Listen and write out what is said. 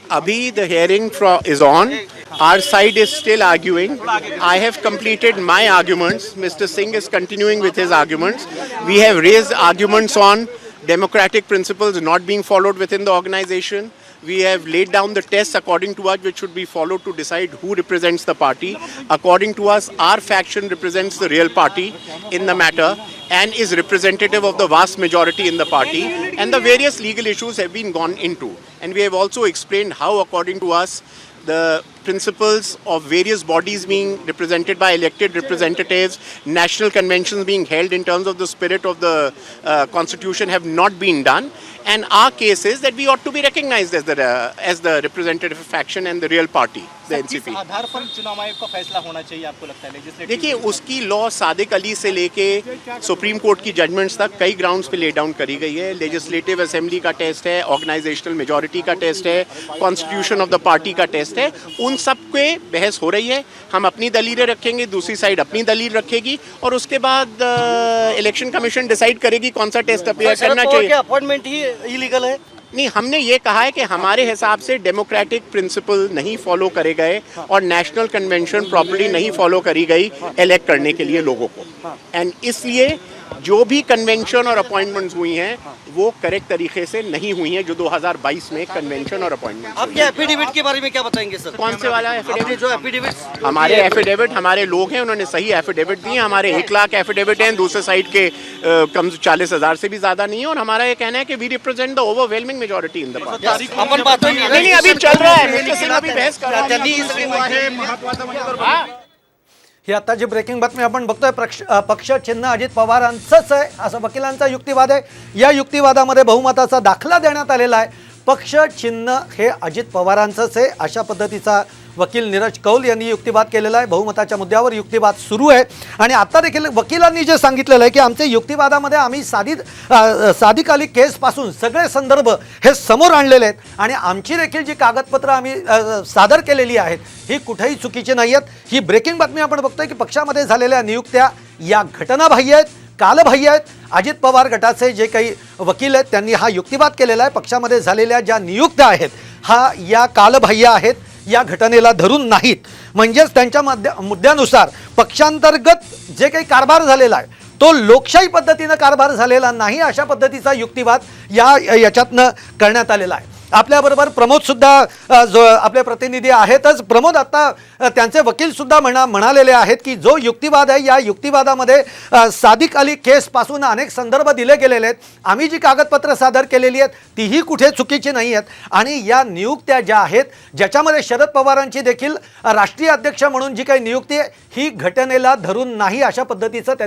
Abhi, the hearing is on. Our side is still arguing. I have completed my arguments. Mr. Singh is continuing with his arguments. We have raised arguments on democratic principles not being followed within the organization. We have laid down the tests according to us which should be followed to decide who represents the party. According to us, our faction represents the real party in the matter and is representative of the vast majority in the party, and the various legal issues have been gone into. And we have also explained how, according to us, the principles of various bodies being represented by elected representatives, national conventions being held in terms of the spirit of the constitution have not been done. And our case is that we ought to be recognized as the representative faction and the real party, the NCP. आधार पर चुनाव आयोग का फैसला होना चाहिए आपको लगता है legislative? देखिए, उसकी लॉ सादिक अली से लेके सुप्रीम कोर्ट की जजमेंट्स तक कई ग्राउंड्स पे ले डाउन करी गई है. लेजिस्लेटिव असेंबली का टेस्ट है, ऑर्गेनाइजेशनल मेजॉरिटी का टेस्ट है, कॉन्स्टिट्यूशन ऑफ द पार्टी का टेस्ट है. उन सब पे बहस हो रही है. हम अपनी दलीलें रखेंगे, दूसरी साइड अपनी दलील रखेगी और उसके बाद इलेक्शन कमीशन डिसाइड करेगी कौन सा टेस्ट अपेयर करना चाहिए. अपॉइंटमेंट ही इलीगल है? नहीं, हमने ये कहा है कि हमारे हिसाब से डेमोक्रेटिक प्रिंसिपल नहीं फॉलो करे गए और नेशनल कन्वेंशन प्रॉपर्ली नहीं फॉलो करी गई इलेक्ट करने के लिए लोगों को. एंड इसलिए जो भी कन्वेंशन और अपॉइंटमेंट्स हुई हैं वो करेक्ट तरीके से नहीं हुई हैं जो 2022 में कन्वेंशन और अपॉइंटमेंट. आपके एफिडेविट के बारे में क्या बताएंगे सर? कौन से वाला एफिडेविट? जो एफिडेविट हमारे एफिडेविट, हमारे लोग हैं, उन्होंने सही एफिडेविट दिए. हमारे 1 लाख एफिडेविट हैं, दूसरे साइड के कम 40,000 से भी ज्यादा नहीं है. और हमारा ये कहना है कि we represent the overwhelming majority in the party. अपन बातों नहीं, अभी चल रहा है. मिस्टर सिंह अभी बहस कर रहा है. ही आता जी ब्रेकिंग बातमी आपण बघतोय. पक्ष चिन्ह अजित पवारांचंच आहे असं वकिलांचा युक्तिवाद आहे. या युक्तिवादामध्ये बहुमताचा दाखला देण्यात आलेला आहे. पक्ष चिन्ह हे अजित पवारांचंच आहे अशा पद्धतीचा वकील नीरज कौल यांनी युक्तिवाद केलेला आहे. बहुमताच्या मुद्द्यावर युक्तिवाद सुरू आहे आणि आता देखील वकिलांनी जे सांगितलेलं आहे की आमचे युक्तिवादामध्ये आम्ही साधिक अली केसपासून सगळे संदर्भ हे समोर आणलेले आहेत आणि आमची देखील जी कागदपत्रं आम्ही सादर केलेली आहेत ही कुठेही चुकीची नाही आहेत. ही ब्रेकिंग बातमी आपण बघतोय की पक्षामध्ये झालेल्या नियुक्त्या या घटनाबाह्य आहेत, कालबाह्य आहेत. अजित पवार गटाचे जे काही वकील आहेत त्यांनी हा युक्तिवाद केलेला आहे. पक्षामध्ये झालेल्या ज्या नियुक्त्या आहेत हा या कालबाह्य आहेत, या घटनेला धरून नाहीत. म्हणजेच त्यांच्या मुद्द्यानुसार पक्षांतर्गत जे काही कारभार झालेला आहे तो लोकशाही पद्धतीनं कारभार झालेला नाही अशा पद्धतीचा युक्तिवाद याच्यातनं करण्यात आलेला आहे. आपल्याबरोबर प्रमोद सुद्धा जो आपले प्रतिनिधी आहेतच. प्रमोद, आता त्यांचे वकील सुद्धा म्हणालेले आहेत की जो युक्तिवाद आहे या युक्तिवादामध्ये सादिक अली केसपासून अनेक संदर्भ दिले गेलेले आहेत. आम्ही जी कागदपत्र सादर केलेली आहेत तीही कुठे चुकीची नाही आहेत आणि या नियुक्त्या ज्या आहेत ज्याच्यामध्ये शरद पवारांची देखील राष्ट्रीय अध्यक्ष म्हणून जी काही नियुक्ती आहे ही घटनेला धरून नाही अशा पद्धतीचं त्यांनी